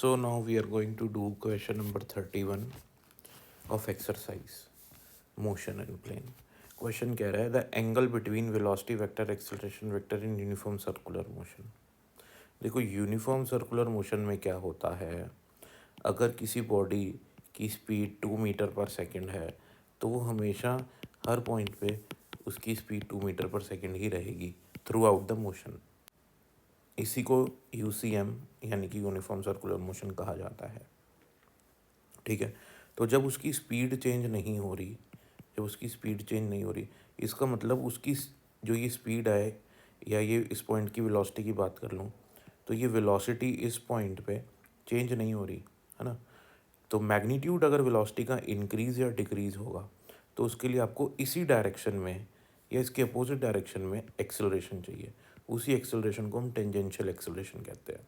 So now we are going to do question number 31 of exercise motion and plane. Question कह रहा है the angle between velocity vector acceleration vector in uniform circular motion. देखो uniform circular motion में क्या होता है, अगर किसी बॉडी की स्पीड 2 मीटर पर सेकंड है तो वो हमेशा हर पॉइंट पे उसकी स्पीड 2 मीटर पर सेकंड ही रहेगी थ्रू आउट द मोशन। इसी को यूसीएम यानी कि यूनिफॉर्म सर्कुलर मोशन कहा जाता है। ठीक है, तो जब उसकी स्पीड चेंज नहीं हो रही, जब उसकी स्पीड चेंज नहीं हो रही, इसका मतलब उसकी जो ये स्पीड है या ये इस पॉइंट की वेलोसिटी की बात कर लूँ तो ये वेलोसिटी इस पॉइंट पे चेंज नहीं हो रही है ना। तो मैग्नीट्यूड अगर वेलोसिटी का इंक्रीज़ या डिक्रीज़ होगा तो उसके लिए आपको इसी डायरेक्शन में या इसके अपोजिट डायरेक्शन में एक्सेलरेशन चाहिए। उसी एक्सेलरेशन को हम टेंजेंशियल एक्सेलरेशन कहते हैं।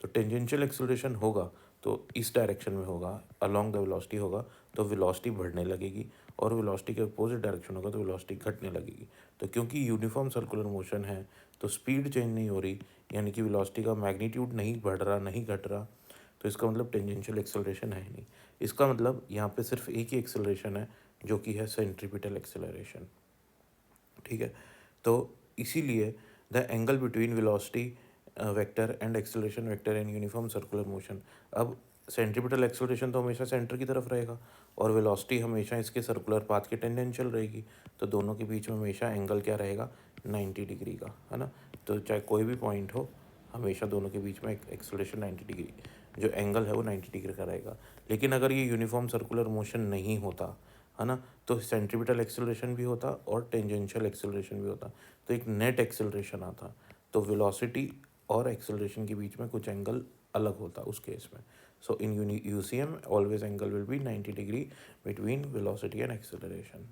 तो टेंजेंशियल एक्सेलरेशन होगा तो इस डायरेक्शन में होगा, अलोंग द वेलोसिटी होगा तो वेलोसिटी बढ़ने लगेगी, और वेलोसिटी के अपोजिट डायरेक्शन होगा तो वेलोसिटी घटने लगेगी। तो क्योंकि यूनिफॉर्म सर्कुलर मोशन है तो स्पीड चेंज नहीं हो रही, यानी कि वेलोसिटी का मैग्नीट्यूड नहीं बढ़ रहा नहीं घट रहा, तो इसका मतलब टेंजेंशियल एक्सेलरेशन है ही नहीं। इसका मतलब यहाँ पे सिर्फ एक ही एक्सेलरेशन है जो कि है सेंट्रीपिटल एक्सेलरेशन। ठीक है, तो इसीलिए the angle between velocity vector and acceleration vector in uniform circular motion. अब सेंट्रीपिटल एक्सेलरेशन तो हमेशा सेंटर की तरफ रहेगा और वेलोसिटी हमेशा इसके सर्कुलर पाथ के टेंजेंशियल रहेगी, तो दोनों के बीच में हमेशा एंगल क्या रहेगा, 90 डिग्री का, है ना। तो चाहे कोई भी पॉइंट हो, हमेशा दोनों के बीच में एक्सेलरेशन 90 डिग्री, जो एंगल है वो 90 डिग्री का रहेगा। लेकिन अगर ये यूनिफॉर्म सर्कुलर मोशन नहीं होता, है ना, तो सेंट्रीपिटल एक्सेलरेशन भी होता और टेंजेंशियल एक्सेलरेशन भी होता, तो एक नेट एक्सेलरेशन आता। तो वेलोसिटी और एक्सेलरेशन के बीच में कुछ एंगल अलग होता उस केस में। So in UCM always angle will be 90 degree between velocity and acceleration.